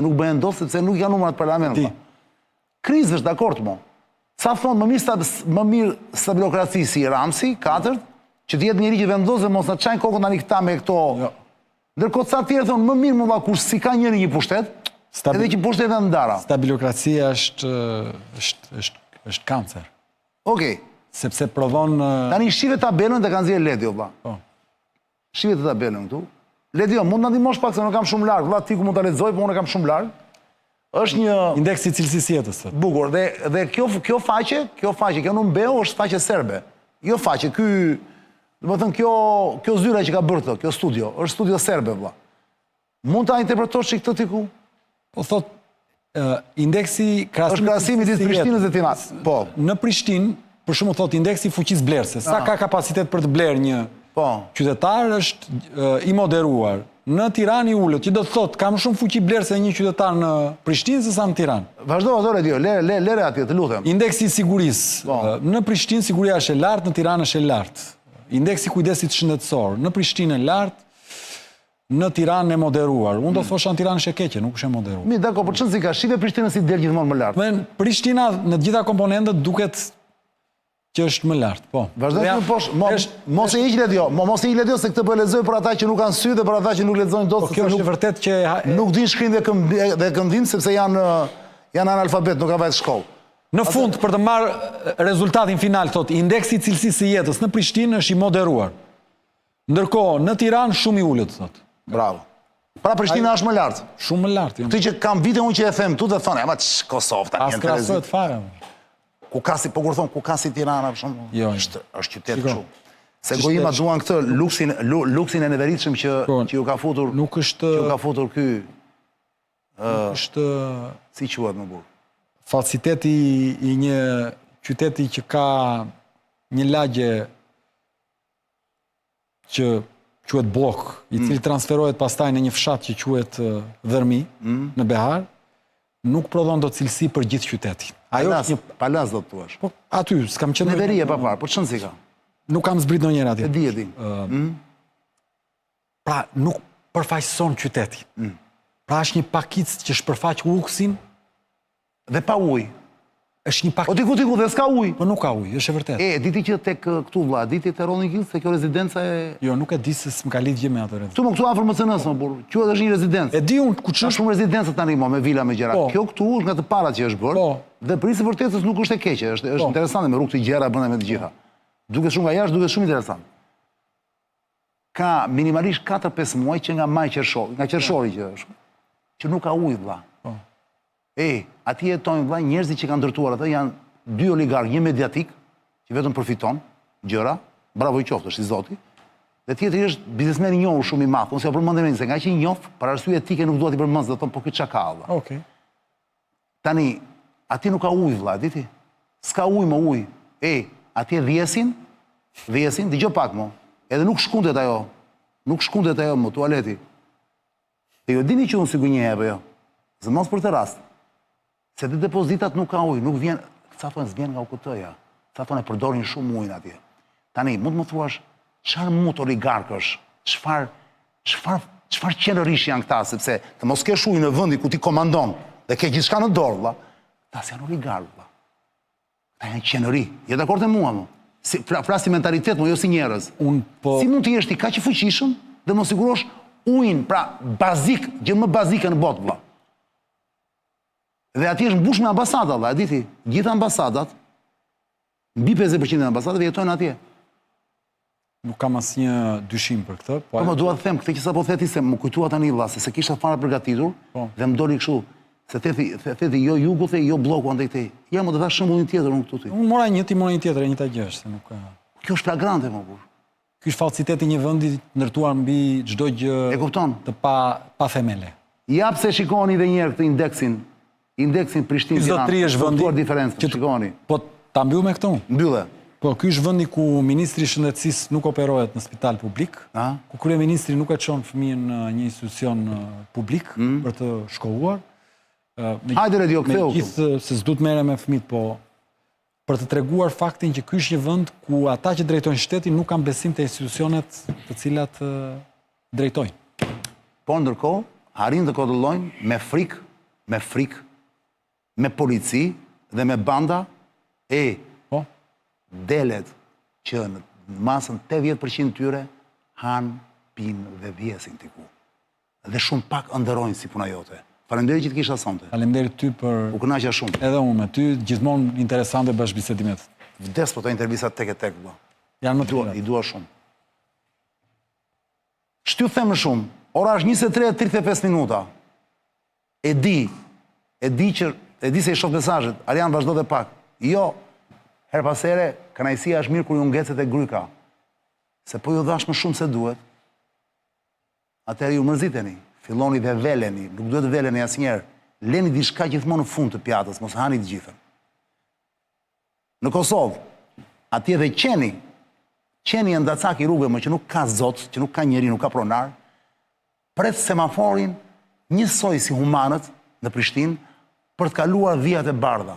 Nuk bëhen dot sepse nuk janë numrat parlamentit. Krizë është dakord mo. Sa thonë më mirë stabilokraci si Ramsi, 4, që t'jetë njëri që vendos dhe mos në qajnë kokën tani këta me këto. Ndërkohë sa tjerë thonë më mirë më va kur si ka njëri një pushtet, edhe që pushtet e ndara. Stabilokracia është kancer. Okej. Sepse prodhon... Tani shive tabelën dhe kanë zirë Ledio, vla. Shive të tabelën këtu. Ledio, mund në ndimosh pak se në kam shumë largë, vla ti ku mund të lexoj, po unë kam shumë largë. Është një... Indeksi cilësisë jetës. Bukur, dhe kjo faqe, kjo numbeo është faqe serbe. Jo faqe, dhe më thënë kjo zyra që ka bërë të, kjo studio, është studio serbe, vla. Mund të interpretosh që këtë t'i ku? Po thot, indeksi është krasimi të Prishtinës dhe Tiranës. Po. Në Prishtinë, për shumë thot, indeksi fuqis blerëse. Sa ka kapacitet për të blerë një qytetar është i moderuar. Në Tiranë i ullët, që do të thot, kam shumë fuqi blerë se një qytetar në Prishtinë se sa në Tiranë. Vazhdo, Redio, lere atje, të lutem. Indeksi i sigurisë. Në Prishtinë siguria është e lartë, në Tiranë është e lartë. Indeksi kujdesit shëndetësor. Në Prishtinë e lartë, në Tiranë e moderuar. Unë do thosha në Tiranë është e keqe, nuk është e moderuar. Mi, dako, për qënë si ka, shive Prishtinës si del gjithmonë më lartë. Prishtina në gjitha komponentët duket që është më lartë, po. Vazhdoj të në poshë, mos e i Ledio se këtë për lezoj për ata që nuk kanë sy dhe për ata që nuk lezojnë do të... Kjo është vërtet që... Nuk din shkrim dhe këndim sepse janë analfabet, nuk ka vajtë shkollë. Në fund, për të marrë rezultatin final, thot, indeksi cilësisë së jetës në Prishtinë është i moderuar. Ndërkohë, në Tiranë shumë i ullët, thot. Bravo. Pra Prishtina është më lartë. Shumë më lartë. Ti që kam vite unë që e them tu dhe thonë, ama që Kosovë ta njën të rezit. Po kur thonë, ku ka si Tirana, është qytetë kështu. Se gojima duan këtë luksin e neveritshëm që ju ka futur ky... Si quat më burë? Falsiteti i një qyteti që ka një lagje që quhet Blok, i cili transferohet pastaj në një fshat që quhet Dhërmi, në Behar, nuk prodhon do cilësi për gjithë qytetin. Palas do të tuash. Po, aty, s'kam qenë... Neverije pa parë, po qënë si ka? Nuk kam zbrit në njëra aty. E di, e di. Pra, nuk përfaqëson qytetin. Pra, është një pakic që shpërfaq ruksin... Dhe pa uj. është një pak... O tiku, dhe s'ka uj. Po nuk ka uj, është e vërtet. Diti që tek këtu vla, diti të Rolling Hills, se kjo rezidenca e... Jo, nuk e di se s'm ka lidhje me atë rezidencë. Këtu më këtu afër MCN-s, më burë, quhet është një rezidencë. E di unë ku ç'është. Ka shumë rezidenca tani mo, me vila, me gjëra. Kjo këtu është nga të parat që është bërë, dhe prisë vërtetës nuk është e keqe, është interesante me rrugë të gjera brenda me të gjitha. Duket shumë nga jashtë, duket shumë interesant. Ka minimalisht 4-5 muaj që nga maj qershori, nga qershori që është, që nuk ka ujë vlla. Atje jetojnë vlla njerëzit që kanë ndërtuar atë, janë 2 oligarkë, një mediatik, që vetëm përfiton gjëra, bravo i qoftë, është i zoti, dhe tjetri është biznesmen i njohur shumë i madh, unë s'ja përmendem se nga që i njoh, për arsye etike nuk duhet i përmend, do të thonë po këtë çka ka vlla. Okej. Tani, atje nuk ka ujë vlla, diti? S'ka ujë më ujë. Atje dhjesin, dëgjoj pak mo, edhe nuk shkundet ajo më tualeti. Dhe jo dini që unë si gënjehe apo jo, zë mos për të rast, se të depozitat nuk ka ujë, nuk vjen, sa thonë s'vjen nga UKT-ja, sa thonë e përdorin shumë ujnë atje. Tani, mund më thuash, çfarë mut oligarkësh, çfarë qenërish janë këta, sepse të mos kesh ujë në vendi ku ti komandon, dhe ke gjithçka në dorë, vlla, ta s'janë oligarkë, vlla. Ta janë qenëri, je dakord me mua, mo? Flasi mentalitet, mo, jo si njerëz. Si mund të jesh ti kaq i fuqishëm dhe mos sigurosh ujin, pra bazik, gjë më bazike në botë, vlla. Dhe atje është mbush me ambasada, vlla, e di ti, gjithë ambasadat, mbi 50% e ambasadave jetojnë atje. Nuk kam asnjë dyshim për këtë, po më dua të them këtë që sapo theti se më kujtua tani vlla, se kisha fare përgatitur dhe më doli kështu. Se theti jo jugu, the jo bloku andaj këtej. Ja më të thash shembullin tjetër unë këtu ti. Unë mora një, ti mora një tjetër, e njëjta gjë është, se nuk ka. Kjo është flagrante më burr. Ky është falsiteti një vendi ndërtuar mbi çdo gjë. E kupton? Të pa themele. Ja pse shikoni edhe një herë këtë indeksin Prishtinë-Tiranë. Zotri diferencë, shikoni. Po ta mbyll me këtë unë. Mbyllë. Po ky është vendi ku ministri i shëndetësisë nuk operohet në spital publik, ku kryeministri nuk e çon fëmijën në një institucion publik për të shkolluar. Hajde Radio, ktheu. Gjithë se s'du të merrem me fëmijët, po për të treguar faktin që ky është një vend ku ata që drejtojnë shtetin nuk kanë besim te institucionet të cilat drejtojnë. Po ndërkohë, arrin të kodullojnë me frikë me frikë, me polici dhe me banda, delet që në masën 80% tyre hanë, pinë dhe vjesin t'i ku. Dhe shumë pak ndërojnë si puna jote. Faleminderit që t'kisha sonte. Faleminderit ty për... U kënaqja shumë. Edhe unë me ty, gjithmonë interesante bashkëbisedimet. Vdes po të intervisat tek e tek. Janë më të I dua shumë. Shtu themë shumë, ora është 23:35 minuta. E di se i shoh mesazhet, Arian vazhdo dhe pak. Jo, her pas here, kënaqësia është mirë kur ju ngecet e gryka. Se po ju dhash më shumë se duhet, atëherë ju mërziteni, filloni dhe veleni, nuk duhet të veleni asnjëherë. Leni diçka gjithmonë në fund të pjatës, mos hani të gjithën. Në Kosovë, atje dhe qeni e ndacak i rrugëve që nuk ka zot, që nuk ka njeri, nuk ka pronar, pret semaforin njësoj si humanët në Prishtinë për të kaluar vijat e bardha.